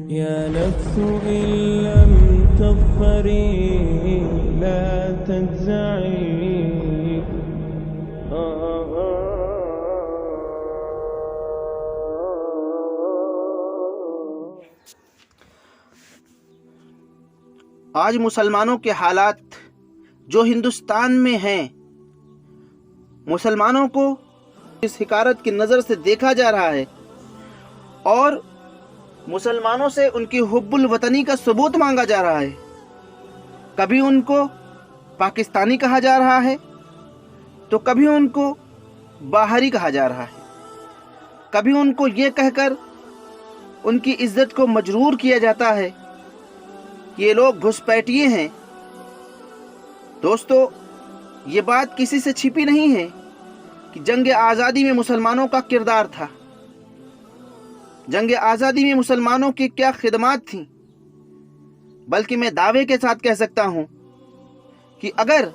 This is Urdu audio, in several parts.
يا نفس إن لم تظفري لا تجزعي. آج مسلمانوں کے حالات جو ہندوستان میں ہیں، مسلمانوں کو اس حقارت کی نظر سے دیکھا جا رہا ہے اور مسلمانوں سے ان کی حب الوطنی کا ثبوت مانگا جا رہا ہے. کبھی ان کو پاکستانی کہا جا رہا ہے تو کبھی ان کو باہری کہا جا رہا ہے. کبھی ان کو یہ کہہ کر ان کی عزت کو مجرور کیا جاتا ہے کہ یہ لوگ گھسپیٹیے ہیں. دوستو، یہ بات کسی سے چھپی نہیں ہے کہ جنگ آزادی میں مسلمانوں کا کردار تھا. جنگ آزادی میں مسلمانوں کی کیا خدمات تھیں. بلکہ میں دعوے کے ساتھ کہہ سکتا ہوں کہ اگر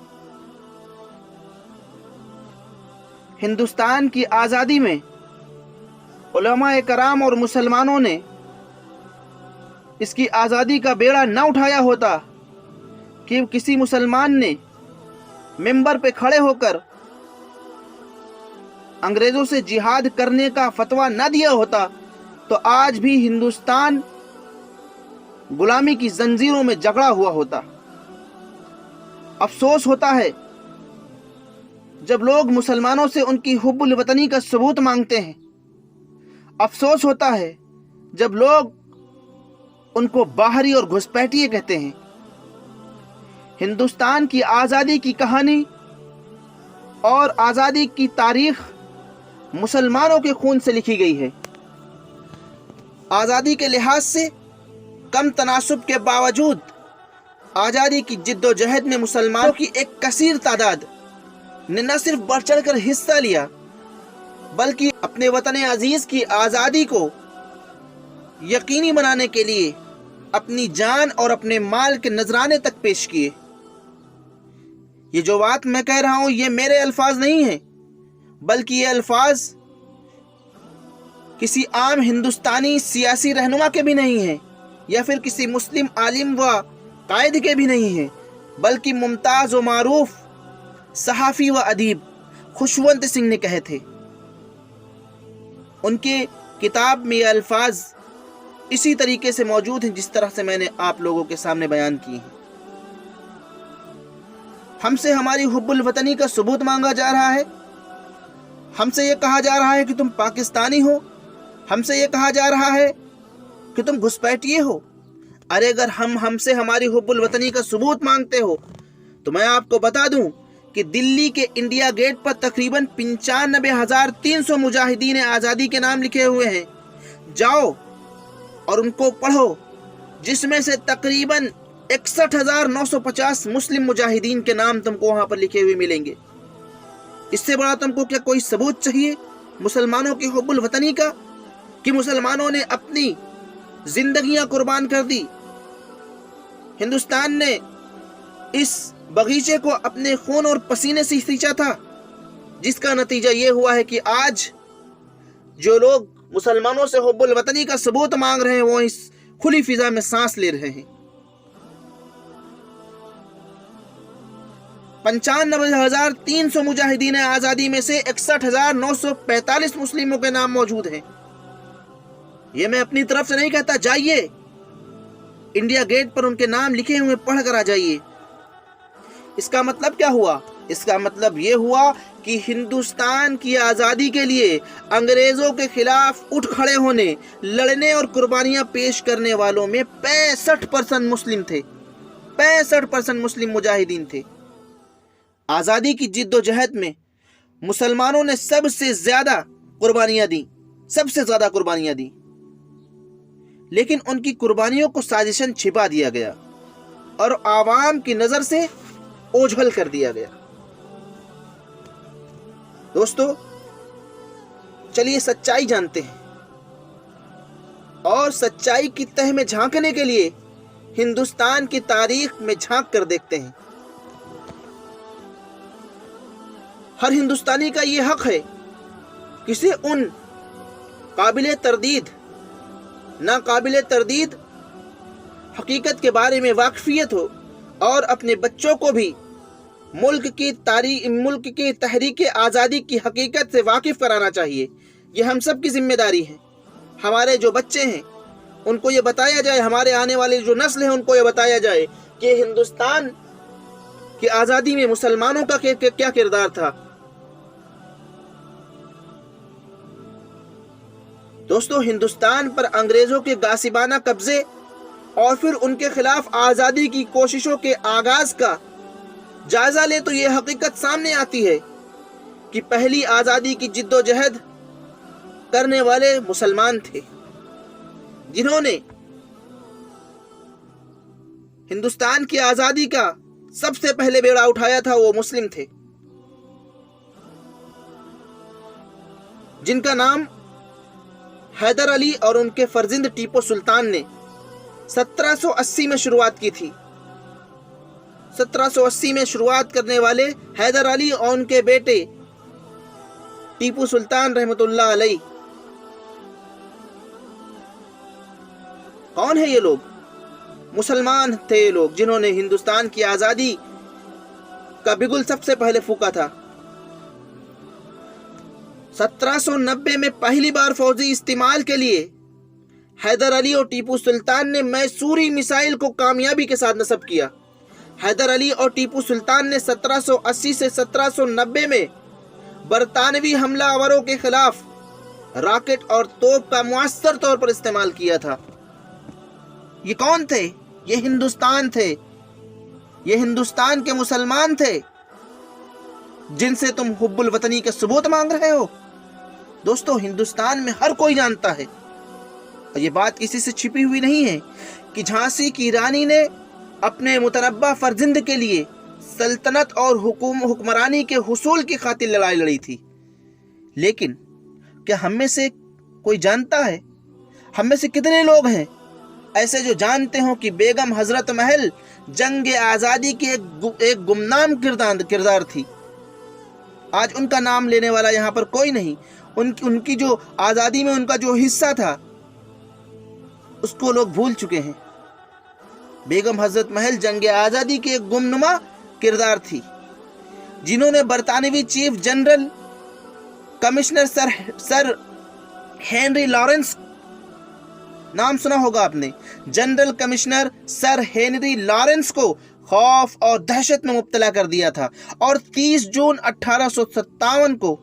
ہندوستان کی آزادی میں علماء کرام اور مسلمانوں نے اس کی آزادی کا بیڑا نہ اٹھایا ہوتا، کہ کسی مسلمان نے ممبر پہ کھڑے ہو کر انگریزوں سے جہاد کرنے کا فتویٰ نہ دیا ہوتا، تو آج بھی ہندوستان غلامی کی زنجیروں میں جکڑا ہوا ہوتا. افسوس ہوتا ہے جب لوگ مسلمانوں سے ان کی حب الوطنی کا ثبوت مانگتے ہیں. افسوس ہوتا ہے جب لوگ ان کو باہری اور گھسپیٹیے کہتے ہیں. ہندوستان کی آزادی کی کہانی اور آزادی کی تاریخ مسلمانوں کے خون سے لکھی گئی ہے. آزادی کے لحاظ سے کم تناسب کے باوجود آزادی کی جد و جہد میں مسلمانوں کی ایک کثیر تعداد نے نہ صرف بڑھ چڑھ کر حصہ لیا، بلکہ اپنے وطن عزیز کی آزادی کو یقینی بنانے کے لیے اپنی جان اور اپنے مال کے نذرانے تک پیش کیے. یہ جو بات میں کہہ رہا ہوں یہ میرے الفاظ نہیں ہیں، بلکہ یہ الفاظ کسی عام ہندوستانی سیاسی رہنما کے بھی نہیں ہیں، یا پھر کسی مسلم عالم و قائد کے بھی نہیں ہیں، بلکہ ممتاز و معروف صحافی و ادیب خوشونت سنگھ نے کہے تھے. ان کے کتاب میں یہ الفاظ اسی طریقے سے موجود ہیں جس طرح سے میں نے آپ لوگوں کے سامنے بیان کی ہیں. ہم سے ہماری حب الوطنی کا ثبوت مانگا جا رہا ہے. ہم سے یہ کہا جا رہا ہے کہ تم پاکستانی ہو. ہم سے یہ کہا جا رہا ہے کہ تم گھسپیٹیے ہو. ارے اگر ہم سے ہماری حب الوطنی کا ثبوت مانگتے ہو تو میں آپ کو بتا دوں کہ دلی کے انڈیا گیٹ پر تقریباً 95,300 مجاہدین آزادی کے نام لکھے ہوئے ہیں. جاؤ اور ان کو پڑھو، جس میں سے تقریباً 61,950 مسلم مجاہدین کے نام تم کو وہاں پر لکھے ہوئے ملیں گے. اس سے بڑا تم کو کیا کوئی ثبوت چاہیے مسلمانوں کی حب الوطنی کا، کہ مسلمانوں نے اپنی زندگیاں قربان کر دی. ہندوستان نے اس باغیچے کو اپنے خون اور پسینے سے سینچا تھا، جس کا نتیجہ یہ ہوا ہے کہ آج جو لوگ مسلمانوں سے حب الوطنی کا ثبوت مانگ رہے ہیں وہ اس کھلی فضا میں سانس لے رہے ہیں. 95,300 مجاہدین آزادی میں سے 61,945 مسلموں کے نام موجود ہیں. یہ میں اپنی طرف سے نہیں کہتا، جائیے انڈیا گیٹ پر ان کے نام لکھے ہوئے پڑھ کر آ جائیے. اس کا مطلب کیا ہوا؟ اس کا مطلب یہ ہوا کہ ہندوستان کی آزادی کے لیے انگریزوں کے خلاف اٹھ کھڑے ہونے، لڑنے اور قربانیاں پیش کرنے والوں میں 65% مسلم تھے. 65% مسلم مجاہدین تھے. آزادی کی جد و جہد میں مسلمانوں نے سب سے زیادہ قربانیاں دیں، سب سے زیادہ قربانیاں دیں. لیکن ان کی قربانیوں کو سازشاً چھپا دیا گیا اور عوام کی نظر سے اوجھل کر دیا گیا. دوستو، چلیے سچائی جانتے ہیں اور سچائی کی تہ میں جھانکنے کے لیے ہندوستان کی تاریخ میں جھانک کر دیکھتے ہیں. ہر ہندوستانی کا یہ حق ہے کہ اسے ان قابل تردید ناقابل تردید حقیقت کے بارے میں واقفیت ہو اور اپنے بچوں کو بھی ملک کی تحریک آزادی کی حقیقت سے واقف کرانا چاہیے۔ یہ ہم سب کی ذمہ داری ہے۔ ہمارے جو بچے ہیں ان کو یہ بتایا جائے، ہمارے آنے والے جو نسل ہیں ان کو یہ بتایا جائے کہ ہندوستان کی آزادی میں مسلمانوں کا کیا کردار تھا۔ دوستو، ہندوستان پر انگریزوں کے غاصبانہ قبضے اور پھر ان کے خلاف آزادی کی کوششوں کے آغاز کا جائزہ لے تو یہ حقیقت سامنے آتی ہے کہ پہلی آزادی کی جد و جہد کرنے والے مسلمان تھے۔ جنہوں نے ہندوستان کی آزادی کا سب سے پہلے بیڑا اٹھایا تھا وہ مسلم تھے، جن کا نام حیدر علی اور ان کے فرزند ٹیپو سلطان نے 1780 میں شروعات کی تھی۔ 1780 میں شروعات کرنے والے حیدر علی اور ان کے بیٹے ٹیپو سلطان رحمت اللہ علیہ، کون ہے یہ لوگ؟ مسلمان تھے یہ لوگ جنہوں نے ہندوستان کی آزادی کا بگل سب سے پہلے پھونکا تھا۔ 1790 میں پہلی بار فوجی استعمال کے لیے حیدر علی اور ٹیپو سلطان نے میسوری میسائل کو کامیابی کے ساتھ نصب کیا۔ حیدر علی اور ٹیپو سلطان نے 1780 سے 1790 میں برطانوی حملہ آوروں کے خلاف راکٹ اور توپ کا مؤثر طور پر استعمال کیا تھا۔ یہ کون تھے؟ یہ ہندوستان تھے، یہ ہندوستان کے مسلمان تھے جن سے تم حب الوطنی کا ثبوت مانگ رہے ہو۔ دوستو، ہندوستان میں ہر کوئی جانتا ہے اور یہ بات کسی سے چھپی ہوئی نہیں ہے کہ جھانسی کی رانی نے اپنے متنبع فرزند کے لیے سلطنت اور حکمرانی کے حصول کی خاطر لڑائی لڑی تھی۔ لیکن کیا ہم میں سے کوئی جانتا ہے؟ ہم میں سے کتنے لوگ ہیں ایسے جو جانتے ہوں کہ بیگم حضرت محل جنگ آزادی کی ایک گمنام کردار تھی؟ آج ان کا نام لینے والا یہاں پر کوئی نہیں۔ ان کی جو آزادی میں ان کا جو حصہ تھا اس کو لوگ بھول چکے ہیں۔ بیگم حضرت محل جنگ آزادی کی ایک گمنما کردار تھی، جنہوں نے برطانوی چیف جنرل کمشنر سر ہینری لارنس، نام سنا ہوگا آپ نے، جنرل کمشنر سر ہینری لارنس کو خوف اور دہشت میں مبتلا کر دیا تھا اور 30 جون 1857 کو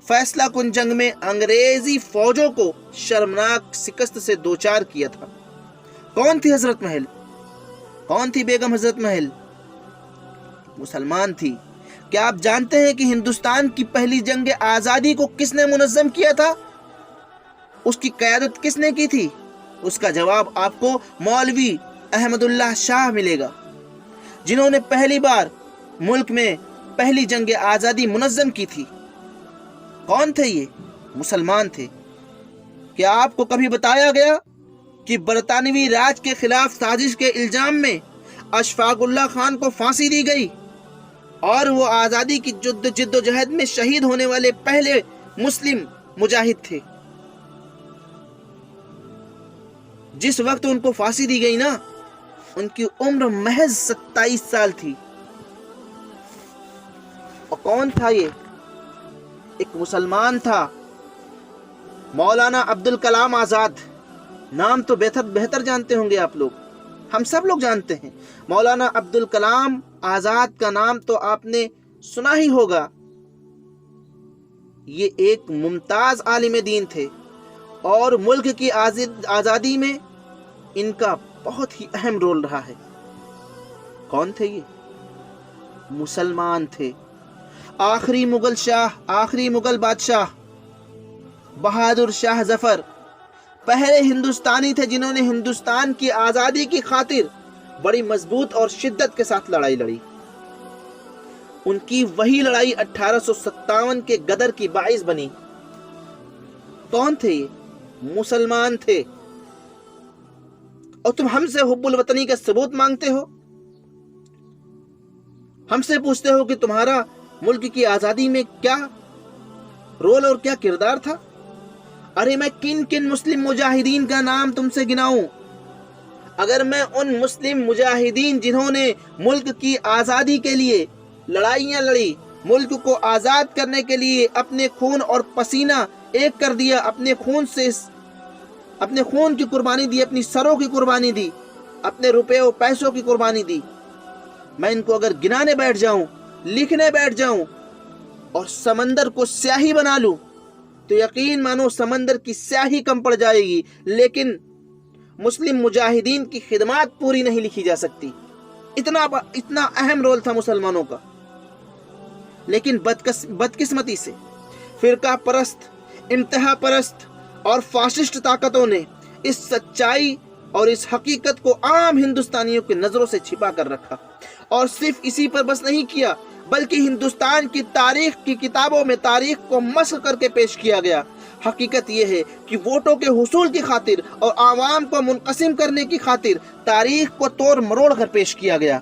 فیصلہ کن جنگ میں انگریزی فوجوں کو شرمناک شکست سے دوچار کیا تھا۔ کون تھی حضرت محل؟ کون تھی بیگم حضرت محل؟ مسلمان تھی۔ کیا آپ جانتے ہیں کہ ہندوستان کی پہلی جنگ آزادی کو کس نے منظم کیا تھا؟ اس کی قیادت کس نے کی تھی؟ اس کا جواب آپ کو مولوی احمد اللہ شاہ ملے گا، جنہوں نے پہلی بار ملک میں پہلی جنگ آزادی منظم کی تھی۔ کون تھے یہ؟ مسلمان تھے۔ کیا آپ کو کبھی بتایا گیا کہ برطانوی راج کے خلاف سازش کے الزام میں اشفاق اللہ خان کو پھانسی دی گئی اور وہ آزادی کی جد و جہد میں شہید ہونے والے پہلے مسلم مجاہد تھے؟ جس وقت ان کو پھانسی دی گئی نا، ان کی عمر محض 27 سال تھی۔ اور کون تھا یہ؟ ایک مسلمان تھا، مولانا عبدالکلام آزاد۔ نام تو بہتر جانتے ہوں گے آپ لوگ، ہم سب لوگ جانتے ہیں۔ مولانا عبدالکلام آزاد کا نام تو آپ نے سنا ہی ہوگا۔ یہ ایک ممتاز عالم دین تھے اور ملک کی آزادی میں ان کا بہت ہی اہم رول رہا ہے۔ کون تھے یہ؟ مسلمان تھے۔ آخری مغل بادشاہ بہادر شاہ ظفر پہلے ہندوستانی تھے جنہوں نے ہندوستان کی آزادی کی خاطر بڑی مضبوط اور شدت کے ساتھ لڑائی لڑی۔ ان کی وہی لڑائی 1857 کے غدر کی باعث بنی۔ کون تھے یہ؟ مسلمان تھے۔ اور تم ہم سے حب الوطنی کا ثبوت مانگتے ہو؟ ہم سے پوچھتے ہو کہ تمہارا ملک کی آزادی میں کیا رول اور کیا کردار تھا؟ ارے میں کن کن مسلم مجاہدین کا نام تم سے گناؤں؟ اگر میں ان مسلم مجاہدین جنہوں نے ملک کی آزادی کے لیے لڑائیاں لڑی، ملک کو آزاد کرنے کے لیے اپنے خون اور پسینہ ایک کر دیا، اپنے خون کی قربانی دی، اپنی سروں کی قربانی دی، اپنے روپے و پیسوں کی قربانی دی، میں ان کو اگر گنانے بیٹھ جاؤں، لکھنے بیٹھ جاؤں اور سمندر کو سیاہی بنا لوں تو یقین مانو سمندر کی سیاہی کم پڑ جائے گی، لیکن مسلم مجاہدین کی خدمات پوری نہیں لکھی جا سکتی۔ اتنا اہم رول تھا مسلمانوں کا۔ لیکن بدقسمتی سے فرقہ پرست، انتہا پرست اور فاشسٹ طاقتوں نے اس سچائی اور اس حقیقت کو عام ہندوستانیوں کی نظروں سے چھپا کر رکھا، اور صرف اسی پر بس نہیں کیا بلکہ ہندوستان کی تاریخ کی کتابوں میں تاریخ کو مسخ کر کے پیش کیا گیا۔ حقیقت یہ ہے کہ ووٹوں کے حصول کی خاطر اور عوام کو منقسم کرنے کی خاطر تاریخ کو توڑ مروڑ کر پیش کیا گیا۔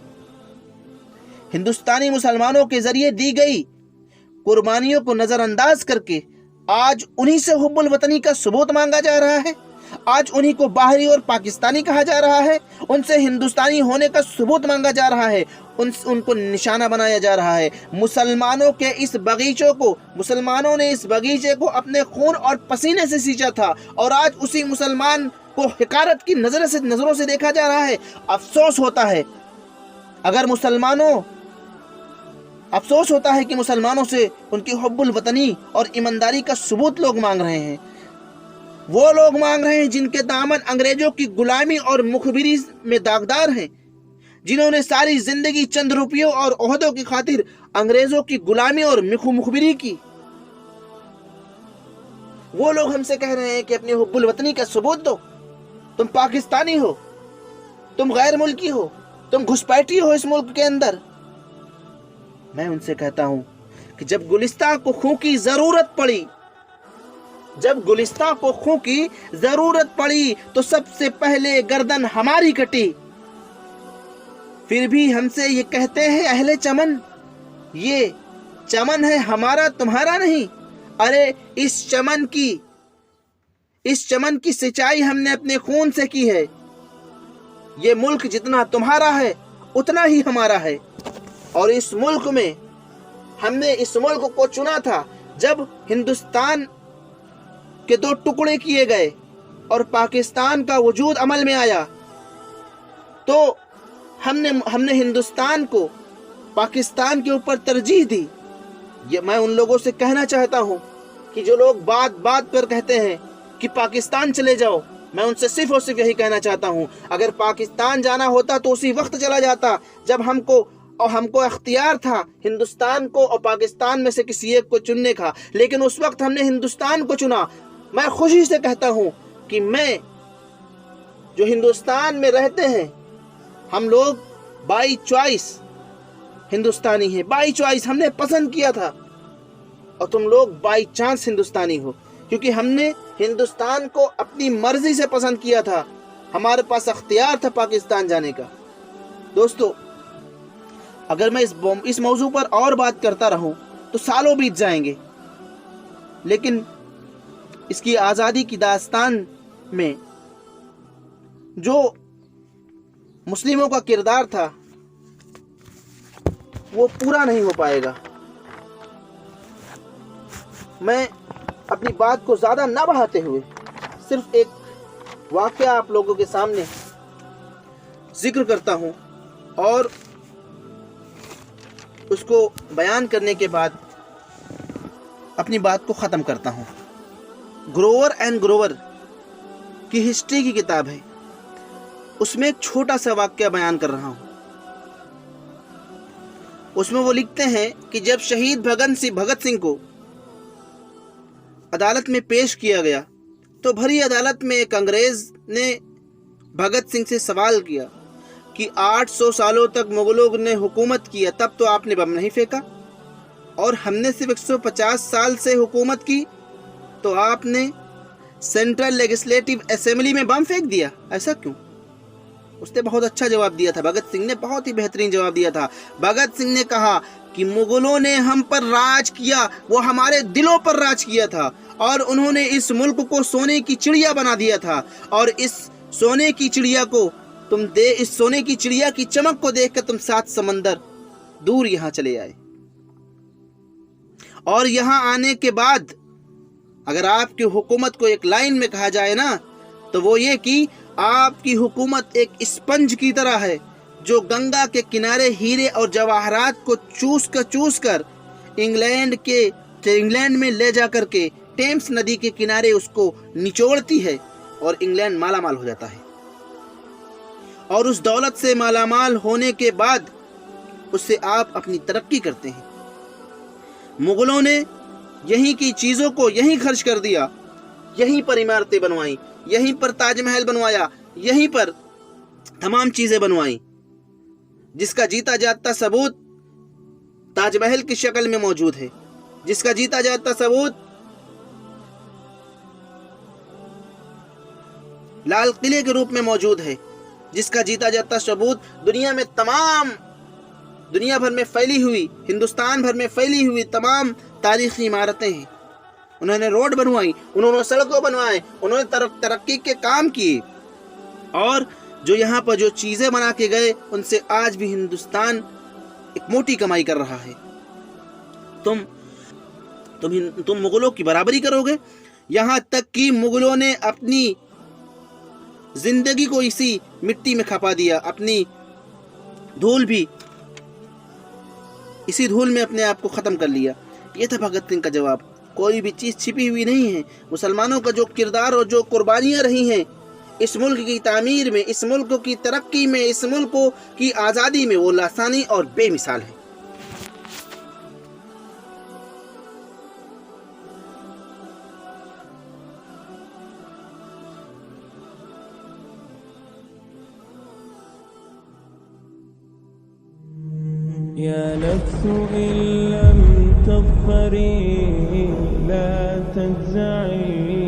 ہندوستانی مسلمانوں کے ذریعے دی گئی قربانیوں کو نظر انداز کر کے آج انہی سے حب الوطنی کا ثبوت مانگا جا رہا ہے، آج انہی کو باہری اور پاکستانی کہا جا رہا ہے، ان سے ہندوستانی ہونے کا ثبوت مانگا جا رہا ہے، ان کو نشانہ بنایا جا رہا ہے۔ مسلمانوں نے اس باغیچے کو اپنے خون اور پسینے سے سینچا تھا، اور آج اسی مسلمان کو حقارت کی نظروں سے دیکھا جا رہا ہے۔ افسوس ہوتا ہے کہ مسلمانوں سے ان کی حب الوطنی اور ایمانداری کا ثبوت لوگ مانگ رہے ہیں۔ وہ لوگ مانگ رہے ہیں جن کے دامن انگریزوں کی غلامی اور مخبری میں داغدار ہیں، جنہوں نے ساری زندگی چند روپیوں اور عہدوں کی خاطر انگریزوں کی غلامی اور مخبری کی۔ وہ لوگ ہم سے کہہ رہے ہیں کہ اپنی حب الوطنی کا ثبوت دو، تم پاکستانی ہو، تم غیر ملکی ہو، تم گھسپیٹی ہو اس ملک کے اندر۔ میں ان سے کہتا ہوں کہ جب گلستان کو خوں کی ضرورت پڑی تو سب سے پہلے گردن ہماری کٹی۔ پھر بھی ہم سے یہ کہتے ہیں اہل چمن، یہ چمن ہے ہمارا تمہارا نہیں۔ ارے اس چمن کی سچائی ہم نے اپنے خون سے کی ہے۔ یہ ملک جتنا تمہارا ہے اتنا ہی ہمارا ہے، اور اس ملک میں ہم نے اس ملک کو چنا تھا جب ہندوستان کے دو ٹکڑے کیے گئے اور پاکستان کا وجود عمل میں آیا، تو ہم نے ہندوستان کو پاکستان کے اوپر ترجیح دی۔ یہ میں ان لوگوں سے کہنا چاہتا ہوں کہ جو لوگ بات پر کہتے ہیں کہ پاکستان چلے جاؤ، میں ان سے صرف اور صرف یہی کہنا چاہتا ہوں، اگر پاکستان جانا ہوتا تو اسی وقت چلا جاتا جب ہم کو اختیار تھا ہندوستان کو اور پاکستان میں سے کسی ایک کو چننے کا، لیکن اس وقت ہم نے ہندوستان کو چنا۔ میں خوشی سے کہتا ہوں کہ میں جو ہندوستان میں رہتے ہیں، ہم لوگ بائی چوائس ہندوستانی ہیں، بائی چوائس ہم نے پسند کیا تھا، اور تم لوگ بائی چانس ہندوستانی ہو، کیونکہ ہم نے ہندوستان کو اپنی مرضی سے پسند کیا تھا، ہمارے پاس اختیار تھا پاکستان جانے کا۔ دوستو، اگر میں اس موضوع پر اور بات کرتا رہوں تو سالوں بیت جائیں گے، لیکن اس کی آزادی کی داستان میں جو مسلموں کا کردار تھا وہ پورا نہیں ہو پائے گا۔ میں اپنی بات کو زیادہ نہ بڑھاتے ہوئے صرف ایک واقعہ آپ لوگوں کے سامنے ذکر کرتا ہوں، اور اس کو بیان کرنے کے بعد اپنی بات کو ختم کرتا ہوں۔ گروور اینڈ گروور کی ہسٹری کی کتاب ہے، اس میں ایک چھوٹا سا واقعہ بیان کر رہا ہوں۔ اس میں وہ لکھتے ہیں کہ جب شہید بھگت سنگھ کو عدالت میں پیش کیا گیا تو بھری عدالت میں ایک انگریز نے بھگت سنگھ سے سوال کیا کہ 800 سالوں تک مغلوں نے حکومت کیا، تب تو آپ نے بم نہیں پھینکا، اور ہم نے صرف 150 سال سے حکومت کی تو آپ نے سینٹرل لیجسلیٹو اسمبلی میں بم پھینک دیا، ایسا کیوں؟ اس نے بہت اچھا جواب دیا تھا، بھگت سنگھ نے بہت ہی بہترین جواب دیا تھا۔ بھگت سنگھ نے کہا کہ مغلوں نے ہم پر راج کیا، وہ ہمارے دلوں پر راج کیا تھا، اور انہوں نے اس ملک کو سونے کی چڑیا بنا دیا تھا، اور اس سونے کی چڑیا کی چمک کو دیکھ کر تم 7 سمندر دور یہاں چلے آئے۔ اور یہاں آنے کے بعد اگر آپ کی حکومت کو ایک لائن میں کہا جائے نا تو وہ یہ کہ آپ کی حکومت ایک اسپنج کی طرح ہے جو گنگا کے کنارے ہیرے اور جواہرات کو چوس کر انگلینڈ میں لے جا کر کے ٹیمس ندی کے کنارے اس کو نچوڑتی ہے، اور انگلینڈ مالا مال ہو جاتا ہے۔ اور اس دولت سے مالا مال ہونے کے بعد اس سے آپ اپنی ترقی کرتے ہیں۔ مغلوں نے یہیں کی چیزوں کو یہیں خرچ کر دیا، یہیں پر عمارتیں بنوائیں، یہیں پر تاج محل بنوایا، یہیں پر تمام چیزیں بنوائیں، جس کا جیتا جاگتا ثبوت تاج محل کی شکل میں موجود ہے، جس کا جیتا جاگتا ثبوت لال قلعے کے روپ میں موجود ہے، جس کا جیتا جاگتا ثبوت دنیا بھر میں پھیلی ہوئی، ہندوستان بھر میں پھیلی ہوئی تمام تاریخی عمارتیں ہیں۔ انہوں نے روڈ بنوائی، انہوں نے سڑکوں بنوائے، انہوں نے ترقی کے کام کیے، اور جو یہاں پر جو چیزیں بنا کے گئے ان سے آج بھی ہندوستان ایک موٹی کمائی کر رہا ہے۔ تم مغلوں کی برابری کرو گے؟ یہاں تک کہ مغلوں نے اپنی زندگی کو اسی مٹی میں کھپا دیا، اپنی دھول بھی اسی دھول میں اپنے آپ کو ختم کر لیا۔ یہ تھا بھگت سنگھ کا جواب۔ کوئی بھی چیز چھپی ہوئی نہیں ہے۔ مسلمانوں کا جو کردار اور جو قربانیاں رہی ہیں اس ملک کی تعمیر میں، اس ملک کی ترقی میں، اس ملک کی آزادی میں، وہ لاسانی اور بے مثال ہے۔ يا نفس إن لم تظفري لا تجزعي